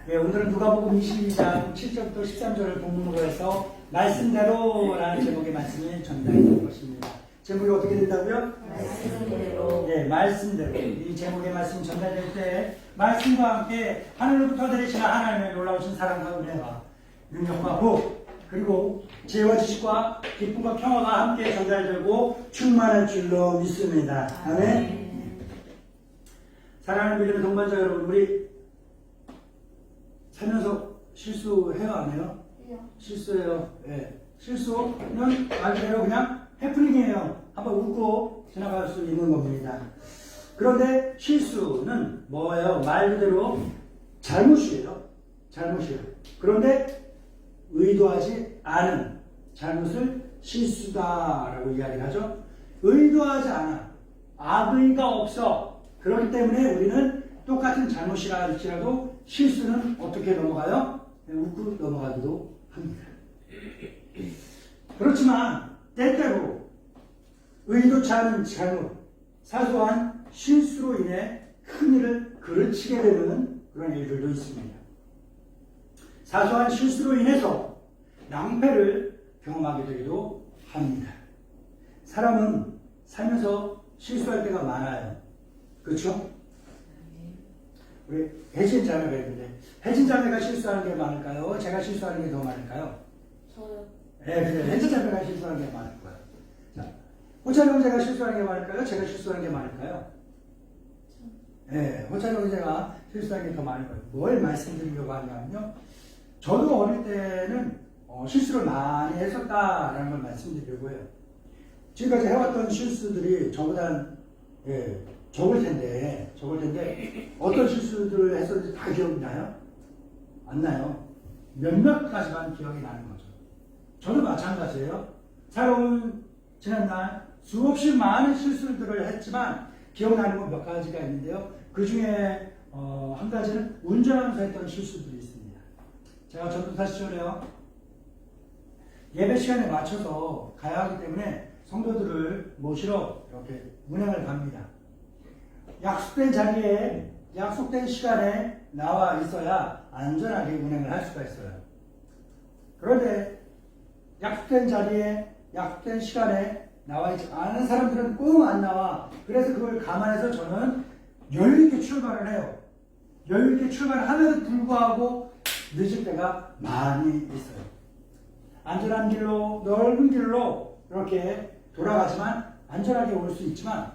예, 오늘은 누가복음 22장 7절부터 13절을 본문으로 해서 말씀대로라는 제목의 말씀이 전달될 것입니다. 제목이 어떻게 된다고요? 말씀대로. 예, 말씀대로. 이 제목의 말씀이 전달될 때 말씀과 함께 하늘로부터 내리시는 하나님의 놀라우신 사랑과 은혜와 능력과 복 그리고 지혜와 지식과 기쁨과 평화가 함께 전달되고 충만할 줄로 믿습니다. 아멘. 사랑하는 믿음의 동반자 여러분, 우리 살면서 실수해요, 안 해요? 실수해요. 예. 실수는 말 그대로 그냥 해프닝이에요. 한번 웃고 지나갈 수 있는 겁니다. 그런데 실수는 뭐예요? 말 그대로 잘못이에요. 잘못이에요. 그런데 의도하지 않은 잘못을 실수다라고 이야기를 하죠. 의도하지 않아. 악의가 없어. 그렇기 때문에 우리는 똑같은 잘못이라 할지라도 실수는 어떻게 넘어가요? 웃고 넘어가기도 합니다. 그렇지만 때때로 의도치 않은 잘못, 사소한 실수로 인해 큰 일을 그르치게 되는 그런 일들도 있습니다. 사소한 실수로 인해서 낭패를 경험하게 되기도 합니다. 사람은 살면서 실수할 때가 많아요. 그렇죠? 우리 혜진 자매가 있는데 혜진 자매가 실수하는 게 많을까요? 제가 실수하는 게 더 많을까요? 저요. 네, 그래. 혜진 자매가 실수하는 게 많을 거예요. 자, 호찬이 형제가 실수하는 게 많을까요? 제가 실수하는 게 많을까요? 네, 호찬이 형제가 실수하는 게 더 많을 거예요. 뭘 말씀드리려고 하냐면요. 저도 어릴 때는 실수를 많이 했었다라는 걸 말씀드리려고 해요. 지금까지 해왔던 실수들이 저보단 적을 텐데 어떤 실수들을 했었는지 다 기억이 나요? 안 나요. 몇몇 가지만 기억이 나는 거죠. 저도 마찬가지예요. 살아온 지난날 수없이 많은 실수들을 했지만 기억나는 건 몇 가지가 있는데요. 그 중에 한 가지는 운전하면서 했던 실수들이 있습니다. 제가 전도사 시절에요. 예배 시간에 맞춰서 가야 하기 때문에 성도들을 모시러 이렇게 운행을 갑니다. 약속된 자리에 약속된 시간에 나와 있어야 안전하게 운행을 할 수가 있어요. 그런데 약속된 자리에 약속된 시간에 나와 있지 않은 사람들은 꼭 안 나와. 그래서 그걸 감안해서 저는 여유있게 출발을 해요. 여유있게 출발을 함에도 불구하고 늦을 때가 많이 있어요. 안전한 길로 넓은 길로 이렇게 돌아가지만 안전하게 올 수 있지만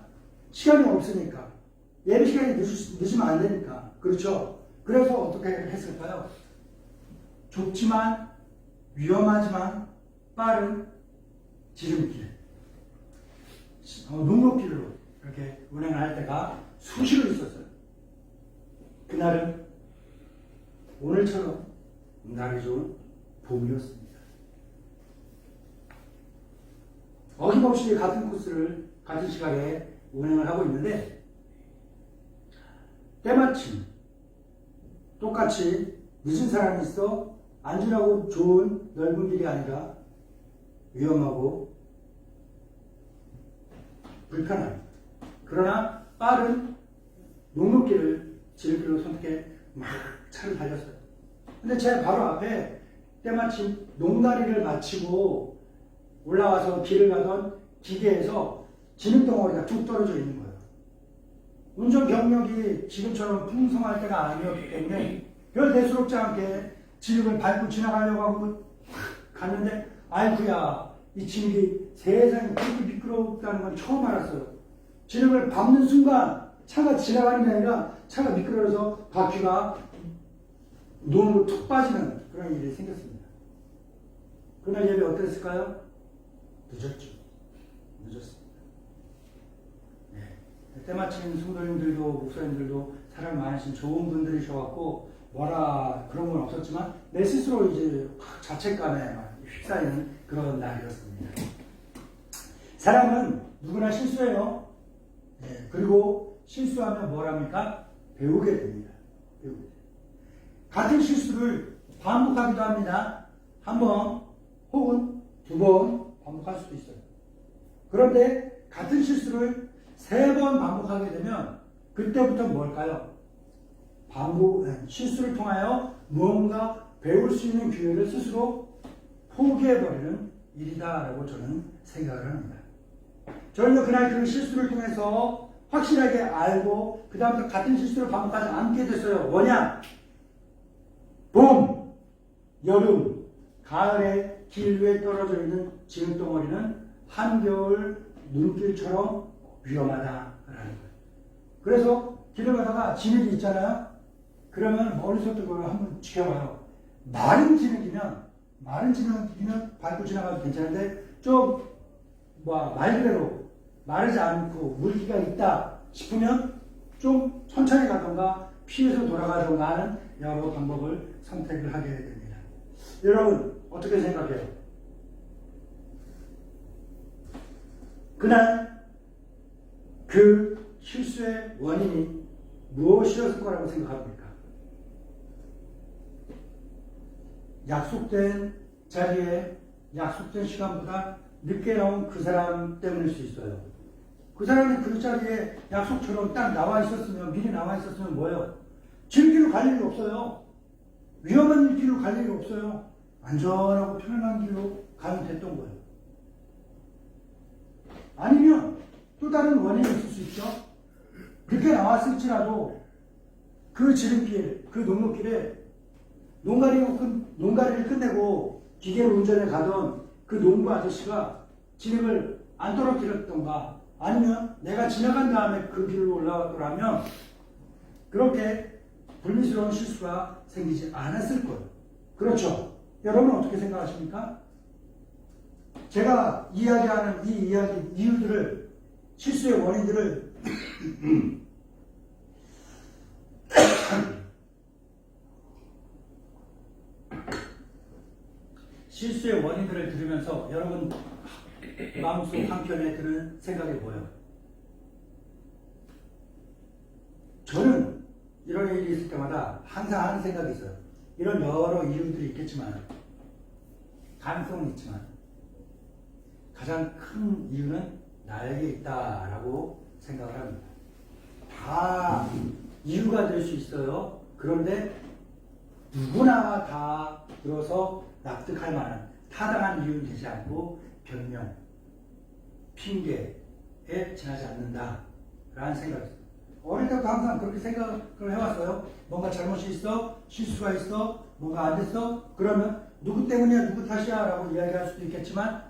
시간이 없으니까 예배 시간이 늦으면 안 되니까 그렇죠. 그래서 어떻게 했을까요? 좁지만 위험하지만 빠른 지름길 농로길로 이렇게 운행을 할 때가 수시로 있었어요. 그날은 오늘처럼 날이 좋은 봄이었습니다. 어김없이 같은 코스를 같은 시간에 운행을 하고 있는데 때마침 똑같이 늦은 사람이 있어 안전하고 좋은 넓은 길이 아니라 위험하고 불편한 그러나 빠른 농로길을 지름길로 선택해 막 차를 달렸어요. 근데 제 바로 앞에 때마침 농다리를 마치고 올라와서 길을 가던 기계에서 진흙덩어리가 뚝 떨어져 있는 거예요. 운전 경력이 지금처럼 풍성할 때가 아니었기 때문에 별 대수롭지 않게 진흙을 밟고 지나가려고 하고 갔는데 아이쿠야 이 진흙이 세상에 그렇게 미끄럽다는 건 처음 알았어요. 진흙을 밟는 순간 차가 지나가는 게 아니라 차가 미끄러져서 바퀴가 눈으로 툭 빠지는 그런 일이 생겼습니다. 그날 예배 어땠을까요? 늦었죠. 늦었습니다. 네. 때마침 성도님들도 목사님들도 사랑 많으신 좋은 분들이셔갖고 뭐라 그런 건 없었지만 내 스스로 이제 자책감에 막 휩싸이는 그런 날이었습니다. 사람은 누구나 실수해요. 네. 그리고 실수하면 뭐랍니까? 배우게 됩니다. 배우게 돼요. 같은 실수를 반복하기도 합니다. 한 번 혹은 두 번 반복할 수도 있어요. 그런데 같은 실수를 3번 반복하게 되면 그때부터 뭘까요? 실수를 통하여 무언가 배울 수 있는 기회를 스스로 포기해버리는 일이다라고 저는 생각을 합니다. 저는 그날 그 실수를 통해서 확실하게 알고 그 다음부터 같은 실수를 반복하지 않게 됐어요. 뭐냐? 봄, 여름, 가을에 길 위에 떨어져 있는 지름 덩어리는 한겨울 눈길처럼 위험하다라는 거예요. 그래서 길을 가다가 진흙이 있잖아요. 그러면 머릿속도 그걸 한번 지켜봐요. 마른 진흙이면 밟고 지나가도 괜찮은데 좀 말 그대로 마르지 않고 물기가 있다 싶으면 좀 천천히 가던가 피해서 돌아가던가 하는 여러 방법을 선택을 하게 됩니다. 여러분 어떻게 생각해요? 그날 그 실수의 원인이 무엇이었을 거라고 생각합니까? 약속된 자리에 약속된 시간보다 늦게 나온 그 사람 때문일 수 있어요. 그 사람이 그 자리에 약속처럼 딱 나와 있었으면, 미리 나와 있었으면 뭐예요? 지름길로 갈 일이 없어요. 위험한 길로 갈 일이 없어요. 안전하고 편안한 길로 가면 됐던 거예요. 아니면 또 다른 원인이 있을 수 있죠. 늦게 나왔을지라도 그 지름길, 그 농로길에 농가리를 끝내고 기계로 운전해 가던 그 농부 아저씨가 진흙을 안 떨어뜨렸던가 아니면 내가 지나간 다음에 그 길로 올라왔더라면 그렇게 불미스러운 실수가 생기지 않았을 거예요. 그렇죠? 여러분 어떻게 생각하십니까? 제가 이야기하는 이 이유들을, 실수의 원인들을 실수의 원인들을 들으면서 여러분 마음속 한켠에 드는 생각이 뭐예요? 저는 이런 일이 있을 때마다 항상 하는 생각이 있어요. 이런 여러 이유들이 있겠지만, 가능성은 있지만 가장 큰 이유는 나에게 있다라고 생각을 합니다. 다 이유가 될 수 있어요. 그런데 누구나 다 들어서 납득할 만한 타당한 이유는 되지 않고 변명, 핑계에 지나지 않는다라는 생각이 있어요. 어릴 때부터 항상 그렇게 생각을 해왔어요. 뭔가 잘못이 있어, 실수가 있어, 뭔가 안 됐어, 그러면 누구 때문이야, 누구 탓이야 라고 이야기할 수도 있겠지만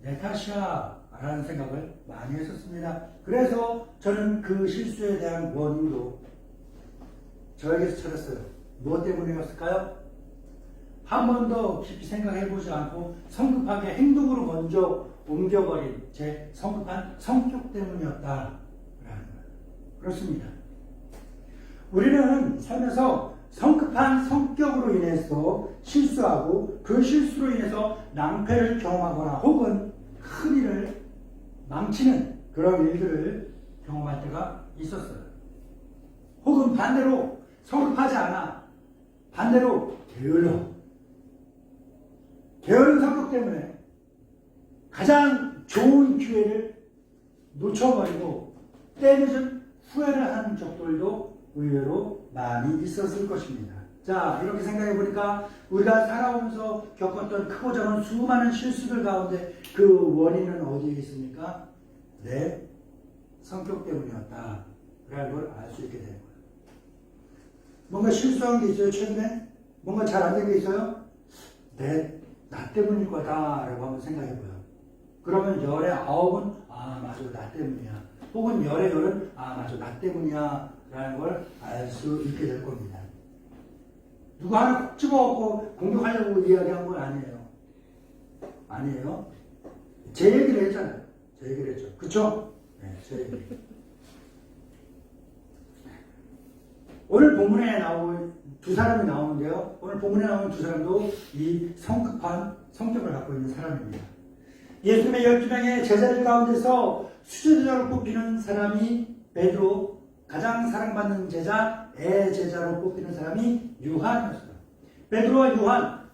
내 탓이야 라는 생각을 많이 했었습니다. 그래서 저는 그 실수에 대한 원인도 저에게서 찾았어요. 무엇 때문이었을까요? 한 번 더 깊이 생각해보지 않고 성급하게 행동으로 먼저 옮겨버린 제 성급한 성격 때문이었다라는 거예요. 그렇습니다. 우리는 살면서 성급한 성격으로 인해서 실수하고 그 실수로 인해서 낭패를 경험하거나 혹은 큰 일을 망치는 그런 일들을 경험할 때가 있었어요. 혹은 반대로 성급하지 않아 반대로 게으른 성격 때문에 가장 좋은 기회를 놓쳐버리고 때늦은 후회를 하는 적들도 의외로 많이 있었을 것입니다. 자, 이렇게 생각해 보니까 우리가 살아오면서 겪었던 크고 작은 수많은 실수들 가운데 그 원인은 어디에 있습니까? 내 성격 때문이었다 라는 걸 알 수 있게 되는 거예요. 뭔가 실수한 게 있어요, 최근에? 뭔가 잘 안 된 게 있어요? 나 때문일 거다 라고 한번 생각해 보여요. 그러면 열의 9은 맞아, 나 때문이야. 혹은 열의 10은 맞아, 나 때문이야 라는 걸 알 수 있게 될 겁니다. 누구 하나 콕 집어갖고 공격하려고 이야기한 건 아니에요. 아니에요. 제 얘기를 했잖아요. 제 얘기를 했죠. 그쵸? 네, 제 얘기. 오늘 본문에 나온 두 사람이 나오는데요. 오늘 본문에 나온 두 사람도 이 성급한 성격을 갖고 있는 사람입니다. 예수님의 12명의 제자들 가운데서 수제자로 뽑히는 사람이 베드로, 가장 사랑받는 제자, 제자로 뽑히는 사람이 요한이었어요. 베드로와 요한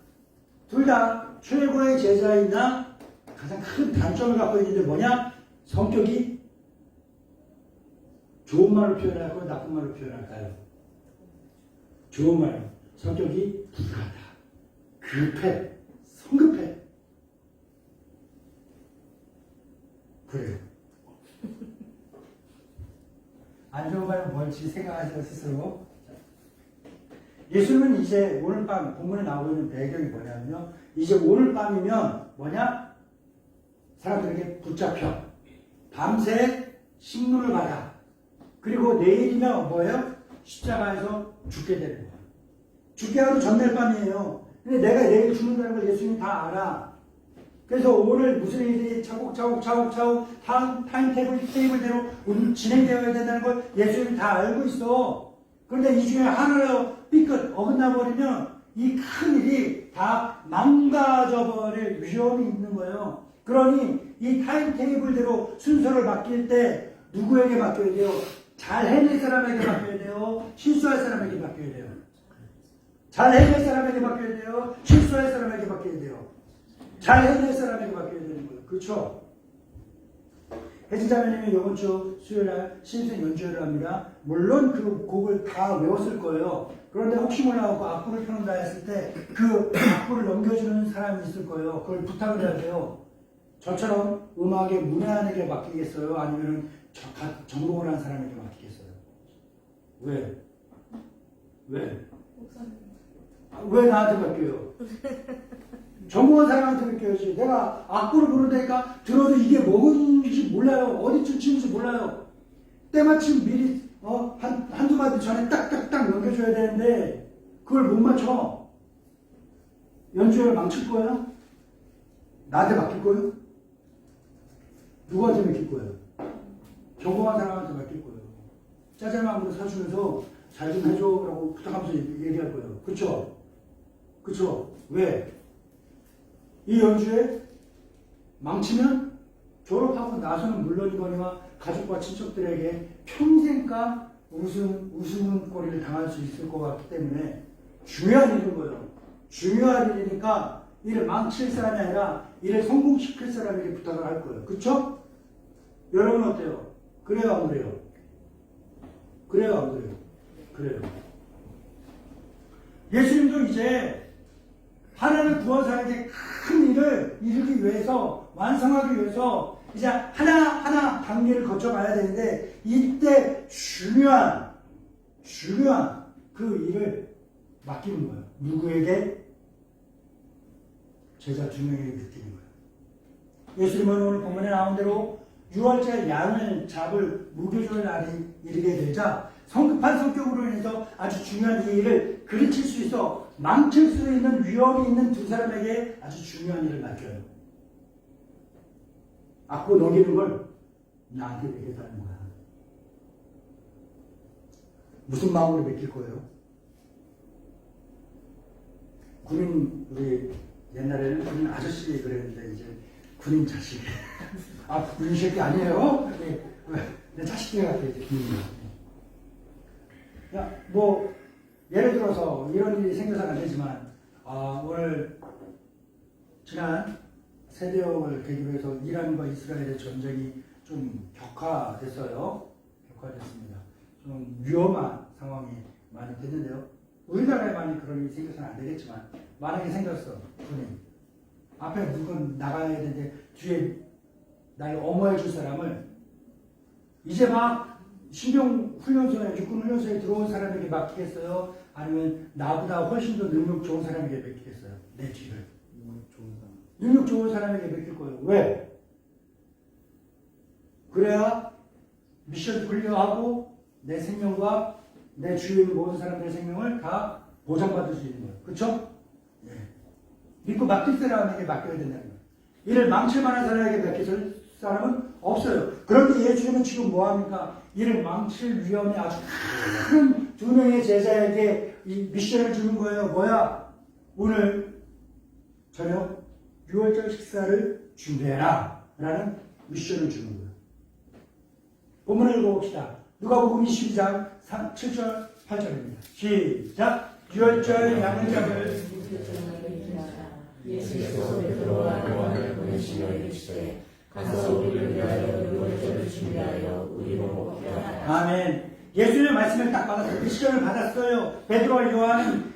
둘 다 최고의 제자이나 가장 큰 단점을 갖고 있는데 뭐냐? 성격이 좋은 말로 표현할까요? 나쁜 말로 표현할까요? 좋은 말로 성격이 불안하다. 급해. 성급해. 그래요. 안 좋은 말은 뭘지 생각하시고 스스로. 예수님은 이제 오늘 밤 본문에 나오고 있는 배경이 뭐냐면요. 이제 오늘 밤이면 뭐냐? 사람들에게 붙잡혀. 밤새 식문을 받아. 그리고 내일이면 뭐예요? 십자가에서 죽게 되는 거예요. 죽게 하루 전날 밤이에요. 근데 내가 내일 죽는다는 걸 예수님이 다 알아. 그래서 오늘 무슨 일이 차곡차곡 타임테이블대로 진행되어야 된다는 걸 예수님이 다 알고 있어. 그런데 이 중에 하나로 삐끗 어긋나 버리면 이 큰 일이 다 망가져 버릴 위험이 있는 거예요. 그러니 이 타임테이블대로 순서를 맡길 때 누구에게 맡겨야 돼요? 잘 해낼 사람에게 맡겨야 돼요? 실수할 사람에게 맡겨야 돼요? 잘 해낼 사람에게 맡겨야 돼요? 실수할 사람에게 맡겨야 돼요? 잘 해낼 사람에게 맡겨야 되는 거예요. 그렇죠? 혜진자매님이 이번 주 수요일날 신생 연주회를 합니다. 물론 그 곡을 다 외웠을 거예요. 그런데 혹시 몰라서 악보를 펴놓는다 했을 때 그 악보를 넘겨주는 사람이 있을 거예요. 그걸 부탁을 해야 돼요. 저처럼 음악의 문외한에게 맡기겠어요? 아니면 전공을 한 사람에게 맡기겠어요? 왜? 왜 나한테 맡겨요? 전공한 사람한테 맡겨야지. 내가 악보를 부른다니까 들어도 이게 뭐인지 몰라요. 어디쯤 치는지 몰라요. 때마침 미리 한두 마디 전에 딱딱딱 넘겨줘야 되는데 그걸 못 맞춰. 연주회를 망칠 거예요? 나한테 맡길 거예요? 누구한테 맡길 거예요? 전공한 사람한테 맡길 거예요. 짜장면으로 사주면서 잘 좀 해줘라고 부탁하면서 얘기할 거예요. 그쵸? 그쵸? 왜? 이 연주회 망치면 졸업하고 나서는 물론이거니와 가족과 친척들에게 평생가 웃음거리를 당할 수 있을 것 같기 때문에 중요한 일인 거예요. 중요한 일이니까 이를 망칠 사람이 아니라 이를 성공시킬 사람에게 부탁을 할 거예요. 그쵸? 여러분 어때요? 그래요, 안 그래요? 그래요, 안 그래요? 그래요. 예수님도 이제 하나님 구원사에게 큰 일을 이루기 위해서, 완성하기 위해서 이제 하나하나 단계를 거쳐가야 되는데 이때 중요한 그 일을 맡기는 거예요. 누구에게? 제자 2명에게 맡기는 거예요. 예수님은 오늘 본문에 나온 대로 6월절 양을 잡을 무교절 날이 이르게 되자 성급한 성격으로 인해서 아주 중요한 이 일을 그르칠 수 있어 망칠 수 있는 위험이 있는 두 사람에게 아주 중요한 일을 맡겨요. 악보 넘기는 걸 나한테 맡겠다는 거야. 무슨 마음으로 맡길 거예요? 우리 옛날에는 군인 아저씨 그랬는데 이제 군인 자식. 군인 새끼 아니에요? 내 자식들 같아 이제 군인이. 예를 들어서 이런 일이 생겨서는 안 되지만 오늘 지난 세대역을 계기로 해서 이란과 이스라엘의 전쟁이 좀 격화됐어요. 격화됐습니다. 좀 위험한 상황이 많이 됐는데요. 우리나라에만 그런 일이 생겨서는 안 되겠지만 만약에 생겼어. 군인. 앞에 누군 나가야 되는데 뒤에 날 엄호해 줄 사람을 이제 막 신병훈련소에 육군훈련소에 들어온 사람에게 맡기겠어요? 아니면 나보다 훨씬 더 능력 좋은 사람에게 맡기겠어요? 내 뒤를. 능력 좋은 사람에게 맡길 거예요. 왜? 그래야 미션 클리어하고 내 생명과 내 주위에 있는 모든 사람들의 생명을 다 보장받을 수 있는 거예요. 그쵸? 예. 믿고 맡길 사람에게 맡겨야 된다는 거예요. 이를 망칠 만한 사람에게 맡길 사람은 없어요. 그런데 예수님은 지금 뭐합니까? 이를 망칠 위험이 아주 큰 2명의 제자에게 이 미션을 주는 거예요. 뭐야? 오늘 저녁 6월절 식사를 준비해라 라는 미션을 주는 거예요. 본문을 읽어봅시다. 누가복음 22장 7절 8절입니다. 시작! 6월절 양을 예수께서 베드로와 요한을 보내시며 이르시되 가서 우리를 위하여 6월절을 준비하여 우리로 먹게 하라. 아멘. 예수님의 말씀을 딱 받았어요. 시간을 받았어요. 베드로와 요한은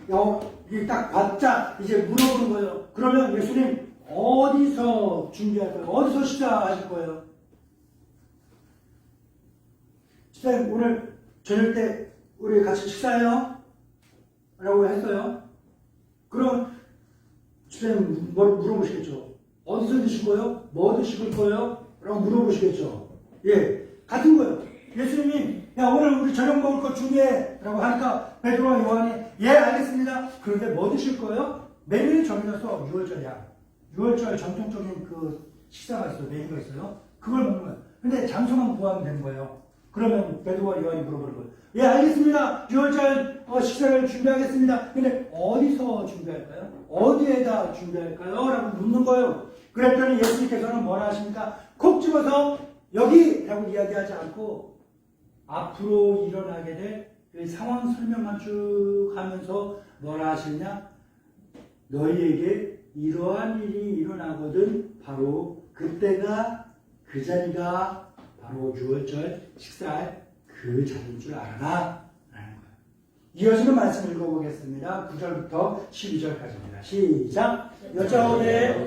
딱 받자 이제 물어보는 거예요. 그러면 예수님 어디서 준비할 거예요? 어디서 식사하실 거예요? 집사님 오늘 저녁 때 우리 같이 식사해요? 라고 했어요. 그럼 집사님 뭘 물어보시겠죠? 어디서 드실 거예요? 뭐 드실 거예요? 라고 물어보시겠죠? 예, 같은 거예요. 예수님이 야 오늘 우리 저녁 먹을 거 준비해 라고 하니까 베드로와 요한이 예 알겠습니다. 그런데 뭐 드실 거예요? 메뉴를 정해져서 6월절이야. 6월절 전통적인 그 식사가 있어요. 메뉴가 있어요. 그걸 먹는 거예요. 근데 장소만 구하면 되는 거예요. 그러면 베드로와 요한이 물어보는 거예요. 예 알겠습니다. 6월절 식사를 준비하겠습니다. 근데 어디서 준비할까요? 어디에다 준비할까요? 라고 묻는 거예요. 그랬더니 예수님께서는 뭐라 하십니까? 콕 집어서 여기! 라고 이야기하지 않고 앞으로 일어나게 될 그 상황 설명만 쭉 하면서 뭐라 하시느냐? 너희에게 이러한 일이 일어나거든 바로 그때가 그 자리가 바로 6월절 식사할 그 자리인 줄 알아라 라는 거예요. 이어지는 말씀 읽어보겠습니다. 9절부터 12절까지입니다. 시작! 여자오되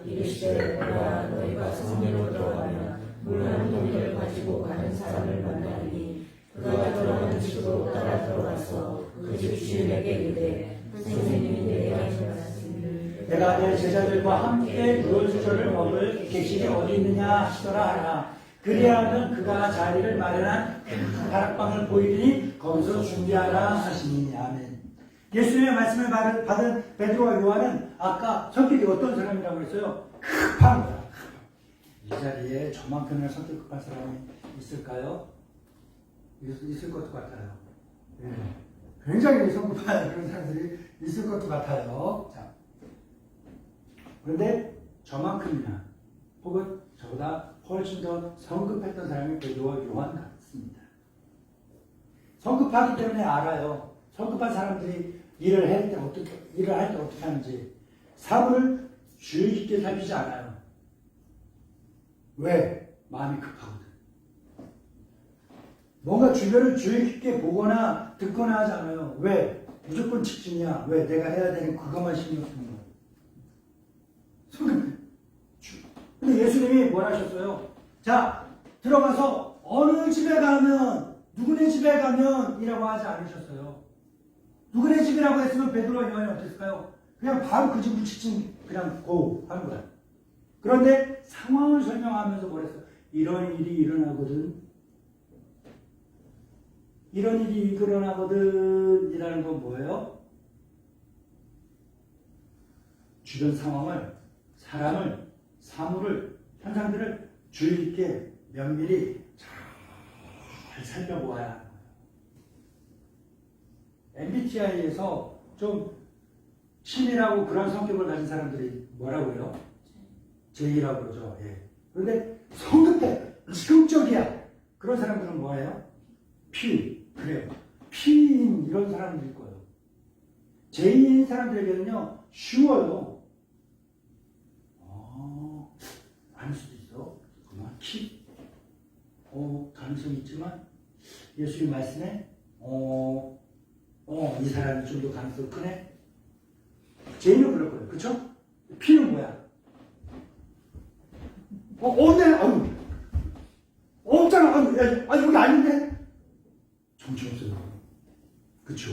이르시되 내가 너희가 성내로 들어가면 물 한 동이를 가지고 가는 사람을 만나리니 그가 들어가는 집으로 따라 들어가서 그 집 주인에게 이르되 선생님이 내게 하신 말씀을 내가 내 제자들과 함께 유월절을 먹을 계시이 어디 있느냐 하시더라 하라. 그리하면 그가 자리를 마련한 큰 다락방을 보이리니 거기서 준비하라 하시니. 아멘. 예수님의 말씀을 받은 베드로와 요한은 아까 성격이 어떤 사람이라고 했어요? 급한 거야. 이 자리에 저만큼이나 성격 급한 사람이 있을까요? 있을 것도 같아요. 네. 굉장히 성급한 그런 사람들이 있을 것도 같아요. 자. 그런데 저만큼이나 혹은 저보다 훨씬 더 성급했던 사람이 베드로와 요한 같습니다. 성급하기 때문에 알아요. 성급한 사람들이 일을 할 때 어떻게 하는지. 사물을 주의 깊게 살피지 않아요. 왜? 마음이 급하거든. 뭔가 주변을 주의 깊게 보거나 듣거나 하지 않아요. 왜? 무조건 직진이야. 왜? 내가 해야 되는 그것만 신경 쓰는 거예요. 성급해. 근데 예수님이 뭘 하셨어요? 자, 들어가서 어느 집에 가면, 누구네 집에 가면 이라고 하지 않으셨어요. 누구네 집이라고 했으면 베드로와 요한이 어땠을까요? 그냥 바로 그 집으로 직진 그냥 고 하는 거야. 그런데 상황을 설명하면서 뭐랬어요? 이런 일이 일어나거든. 이런 일이 일어나거든 이라는 건 뭐예요? 주변 상황을, 사람을, 사물을, 현상들을 주의 깊게 면밀히 잘 살펴보아야 하는 거예요. MBTI에서 좀 치밀하고 그런 성격을 가진 사람들이 뭐라고 해요? J라고 그러죠. 예. 그런데 성급해, 지극적이야. 그런 사람들은 뭐예요? P. 그래요. P인 이런 사람들일 거예요. J인 사람들에게는요, 쉬워요. 아닐 수도 있어. 그만 키. 가능성이 있지만, 예수님 말씀에, 이 사람이 좀 더 가능성이 크네? J는 그럴 거예요. 그쵸? P는 뭐야? 네, 없잖아. 여기 아닌데? 정신없어요. 그쵸?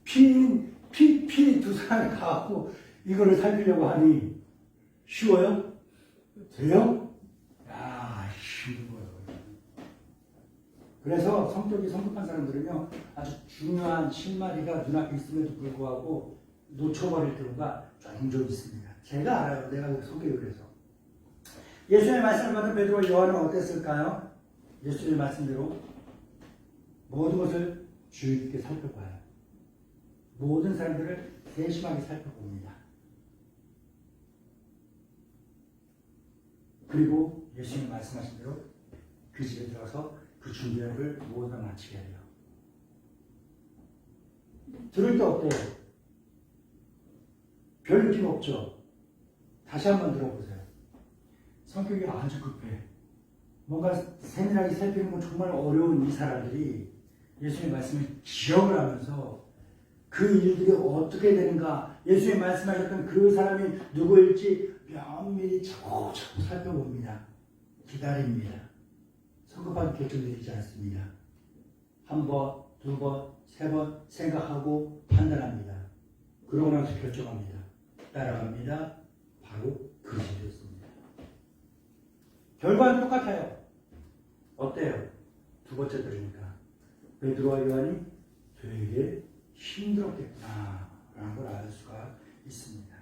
P 두 사람이 가갖고 이거를 살피려고 하니 쉬워요? 돼요? 야, 쉬운 거예요. 그래서 성격이 성급한 사람들은요, 아주 중요한 실마리가 눈앞에 있음에도 불구하고 놓쳐버릴 경우가 종종 있습니다. 제가 알아요. 내가 성격이 그래서. 예수님의 말씀을 받은 베드로와 요한은 어땠을까요? 예수님의 말씀대로 모든 것을 주의 깊게 살펴봐요. 모든 사람들을 세심하게 살펴봅니다. 그리고 예수님이 말씀하신 대로 그 집에 들어가서 그 준비를 모두 다 마치게 해요. 들을 때 어때요? 별 느낌 없죠? 다시 한번 들어보세요. 성격이 아주 급해. 뭔가 세밀하게 살피는 건 정말 어려운 이 사람들이 예수님의 말씀을 기억을 하면서 그 일들이 어떻게 되는가, 예수님이 말씀하셨던 그 사람이 누구일지 면밀히 차곡차곡 살펴봅니다. 기다립니다. 성급하게 결정되지 않습니다. 한 번, 두 번, 세 번 생각하고 판단합니다. 그러고 나서 결정합니다. 따라갑니다. 바로 그것이 되었습니다. 결과는 똑같아요. 어때요? 두 번째 들으니까 베드로와 요한이 되게 힘들었겠구나 라는 걸 알 수가 있습니다.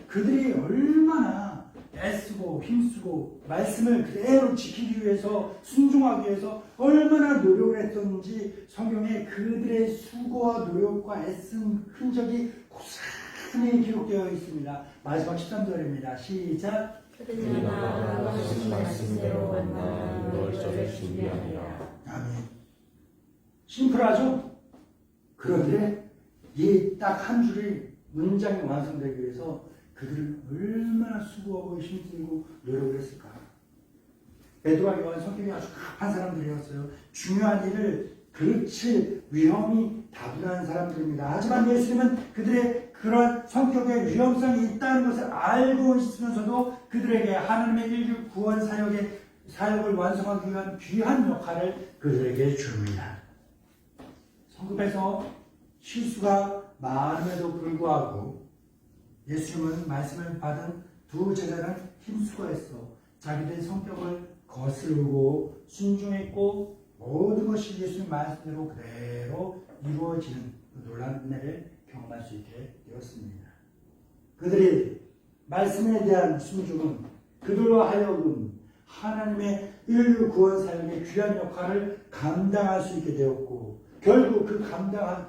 그들이 얼마나 애쓰고 힘쓰고 말씀을 그대로 지키기 위해서, 순종하기 위해서 얼마나 노력을 했었는지 성경에 그들의 수고와 노력과 애쓴 흔적이 고스란히 기록되어 있습니다. 마지막 13절입니다. 시작. 그러나 하신 말씀대로 만나 6월절을 준비하니라. 아멘. 심플하죠? 그런데 이 딱 한 줄이 문장이 완성되기 위해서 그들은 얼마나 수고하고 힘들고 노력을 했을까. 베드로와 요한 성격이 아주 급한 사람들이었어요. 중요한 일을 그칠 위험이 다분한 사람들입니다. 하지만 예수님은 그들의 그런 성격의 위험성이 있다는 것을 알고 있으면서도 그들에게 하나님의 인류 구원 사역을 완성하기 위한 귀한 역할을 그들에게 줍니다. 성급해서 실수가 많음에도 불구하고 예수님은 말씀을 받은 두 제자는 힘수고했어. 자기들의 성격을 거스르고 순종했고 모든 것이 예수님 말씀대로 그대로 이루어지는 그 놀라운 은혜를 경험할 수 있게 되었습니다. 그들이 말씀에 대한 순종은 그들로 하여금 하나님의 인류 구원 사역의 귀한 역할을 감당할 수 있게 되었고, 결국 그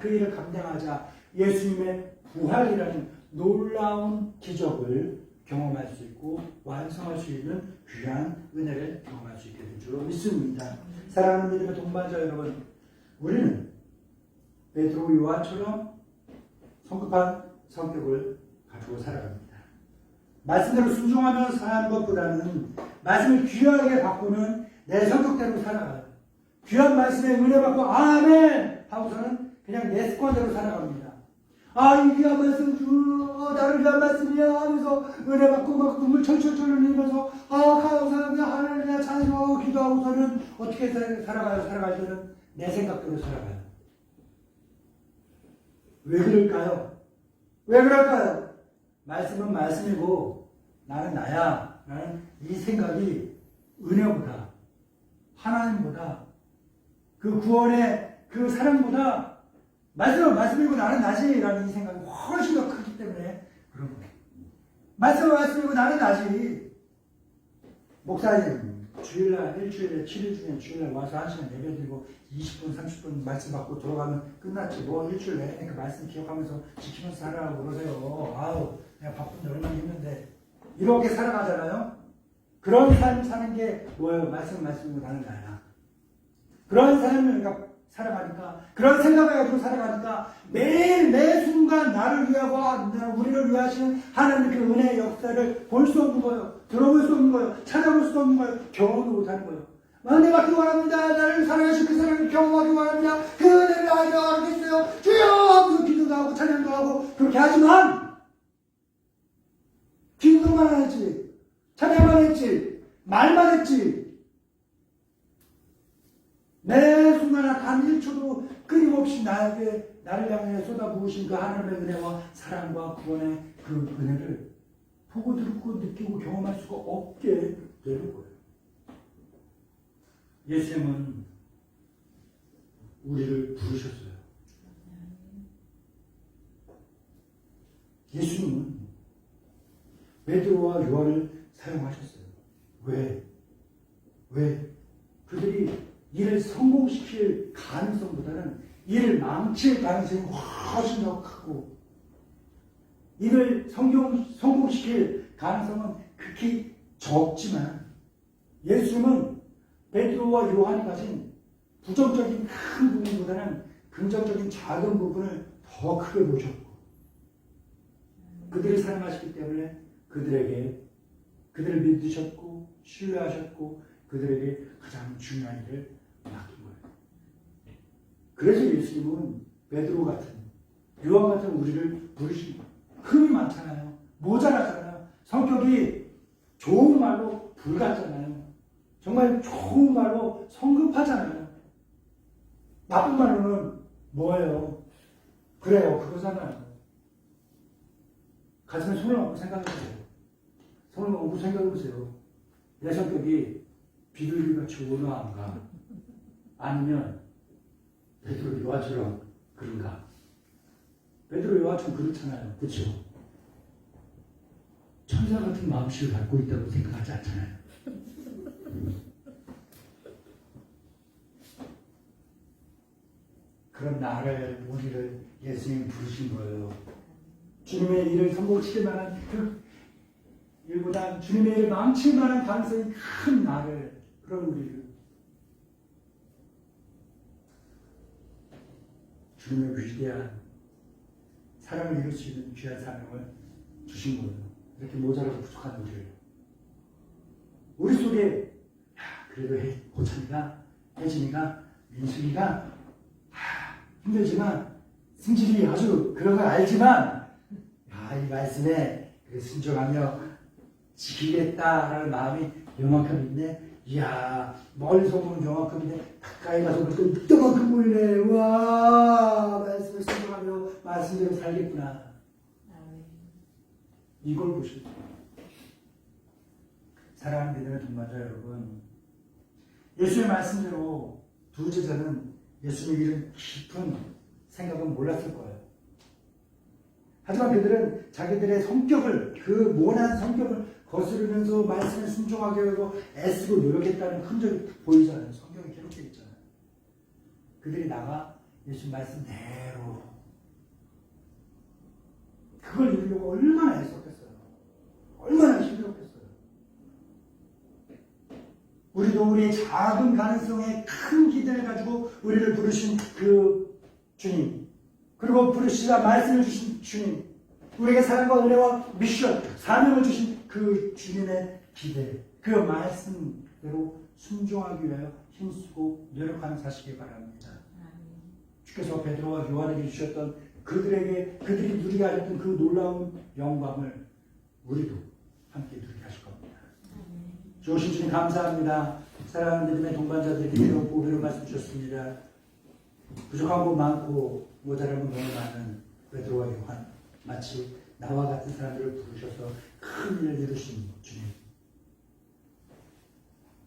일을 감당하자 예수님의 부활이라는 놀라운 기적을 경험할 수 있고 완성할 수 있는 귀한 은혜를 경험할 수 있게 된 줄로 믿습니다. 사랑하는 믿음의 동반자 여러분, 우리는 베드로 요한처럼 성급한 성격을 가지고 살아갑니다. 말씀대로 순종하며 사는 것보다는 말씀을 귀하게 바꾸는 내 성격대로 살아가요. 귀한 말씀에 은혜 받고 아멘 하고서는 그냥 내 습관대로 살아갑니다. 이 귀한 말씀, 나를 위한 말씀이야 하면서 은혜 받고 막 눈물 철철 흘리면서 감사합니다 하나님이야 찬양하고 기도하고서는 어떻게 살아가요? 살아갈 때는 내 생각대로 살아가요. 왜 그럴까요? 왜 그럴까요? 말씀은 말씀이고 나는 나야 라는 이 생각이 은혜보다, 하나님보다, 그 구원의 그 사랑보다 말씀은 말씀이고 나는 나지 라는 이 생각이 훨씬 더 크기 때문에 그런 거예요. 말씀은 말씀이고 나는 나지. 목사님 주일날 일주일에 7일 중에 주일날 와서 1시간 예배드리고 20분 30분 말씀 받고 들어가면 끝났지. 뭐 일주일 내내 그 말씀 기억하면서 지키면서 살아라고 그러세요. 내가 바쁜데 얼마나 힘든데. 이렇게 살아가잖아요. 그런 삶 사는 게 뭐예요? 말씀은 말씀이고 나는 나야. 그런 삶을 살아가니까, 그런 생각을 가지고 살아가니까 매일 매 순간 나를 위하고 우리를 위하시는 하나님의 그 은혜의 역사를 볼 수 없는 거예요. 들어볼 수 없는 거예요. 찾아볼 수 없는 거예요. 경험도 못하는 거예요. 내가 기도합니다. 나를 사랑하신 그 사랑을 경험하기 원합니다. 그 은혜를 알겠어요. 주여 하면서 기도도 하고 찬양도 하고 그렇게 하지만 기도만 했지, 찬양만 했지, 말만 했지, 매 순간 단 1초도 끊임없이 나를 향해 쏟아부으신 그 하나님의 은혜와 사랑과 구원의 그 은혜를 보고 듣고 느끼고 경험할 수가 없게 되는 거예요. 예수님은 우리를 부르셨어요. 예수님은 베드로와 요한을 사용하셨어요. 왜? 그들이 일을 성공시킬 가능성보다는 일을 망칠 가능성이 훨씬 더 크고, 일을 성공시킬 가능성은 극히 적지만 예수님은 베드로와 요한이 가진 부정적인 큰 부분보다는 긍정적인 작은 부분을 더 크게 보셨고, 그들을 사랑하시기 때문에 그들을 믿으셨고 신뢰하셨고 그들에게 가장 중요한 일을 맡긴 거예요. 그래서 예수님은 베드로 같은, 요한 같은 우리를 부르신 거예요. 흠이 많잖아요. 모자라잖아요. 성격이 좋은 말로 불 같잖아요. 정말 좋은 말로 성급하잖아요. 나쁜 말로는 뭐예요? 그래요, 그거잖아요. 가슴에 손을 얹고 생각해보세요. 손을 얹고 생각해보세요. 내 성격이 비둘기같이 온화한가? 아니면 베드로 요한처럼 그런가? 베드로 요한처럼 그렇잖아요. 그렇죠? 천사 같은 마음씨를 갖고 있다고 생각하지 않잖아요. 그런 나를, 우리를 예수님 부르신 거예요. 주님의 일을 성공시킬 만한 그 일보다 주님의 일을 망칠 만한 가능성이 큰 나를, 그런 우리를 주님의 위대한 사랑을 이룰 수 있는 귀한 사명을 주신 거예요. 이렇게 모자라서 부족한 우리 속에 그래도 호찬이가, 혜진이가, 민순이가 힘들지만 승질이 아주 그런 걸 알지만 이 말씀에 순종하며 지키겠다라는 마음이 요만큼 있네. 이야, 멀리서 보면 요만큼인데 가까이 가서 보니까 이만큼 보이네. 와, 말씀을 순종하며 말씀대로 살겠구나. 이걸 보시죠. 사랑하는 믿음의 동반자 여러분, 예수의 말씀대로 두 제자는 예수님의 이런 깊은 생각은 몰랐을 거예요. 하지만 그들은 자기들의 성격을, 그 모난 성격을 거스르면서 말씀에 순종하게 하고 애쓰고 노력했다는 흔적이 보이잖아요. 성경에 기록되어 있잖아요. 그들이 나가 예수 말씀대로 그걸 이루려고 얼마나 애썼겠어요. 얼마나 힘들었겠어요. 우리도 우리의 작은 가능성에 큰 기대를 가지고 우리를 부르신 그 주님, 그리고 부르시다 말씀을 주신 주님, 우리에게 사랑과 은혜와 미션, 사명을 주신 그 주님의 기대, 그 말씀대로 순종하기 위하여 힘쓰고 노력하는 사시기 바랍니다. 주께서 베드로와 요한에게 주셨던 그들이 누리게 하셨던 그 놀라운 영광을 우리도 함께 누리게 하실 겁니다. 좋으신 주님 감사합니다. 사랑하는 믿음의 동반자들에게 이렇고 위로 말씀 주셨습니다. 부족한 것 많고 모자란 것 너무 많은 베드로와 요한, 마치 나와 같은 사람들을 부르셔서 큰 일을 이루신 주님.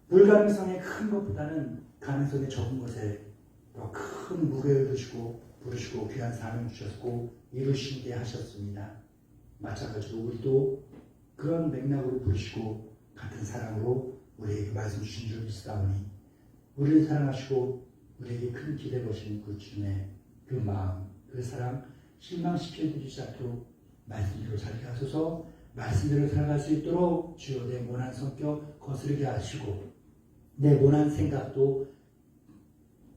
불가능성이 큰 것보다는 가능성이 적은 것에 더 큰 무게를 두시고 부르시고 귀한 사명을 주셨고 이루시게 하셨습니다. 마찬가지로 우리도 그런 맥락으로 부르시고 같은 사랑으로 우리에게 말씀 주신 줄 믿사오니 우리를 사랑하시고 우리에게 큰 기대 거신 그 주님의 그 마음, 그 사랑 실망시켜드리지 않도록 말씀대로 살게 하소서. 말씀대로 살아갈 수 있도록 주여 내 모난 성격 거스르게 하시고 내 모난 생각도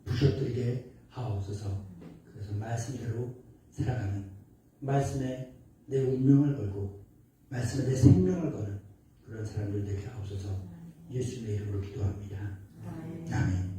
부셔뜨리게 하옵소서. 그래서 말씀대로 살아가는, 말씀에 내 운명을 걸고 말씀에 내 생명을 거는 그런 사람들 되게 하옵소서. 예수님의 이름으로 기도합니다. 아멘.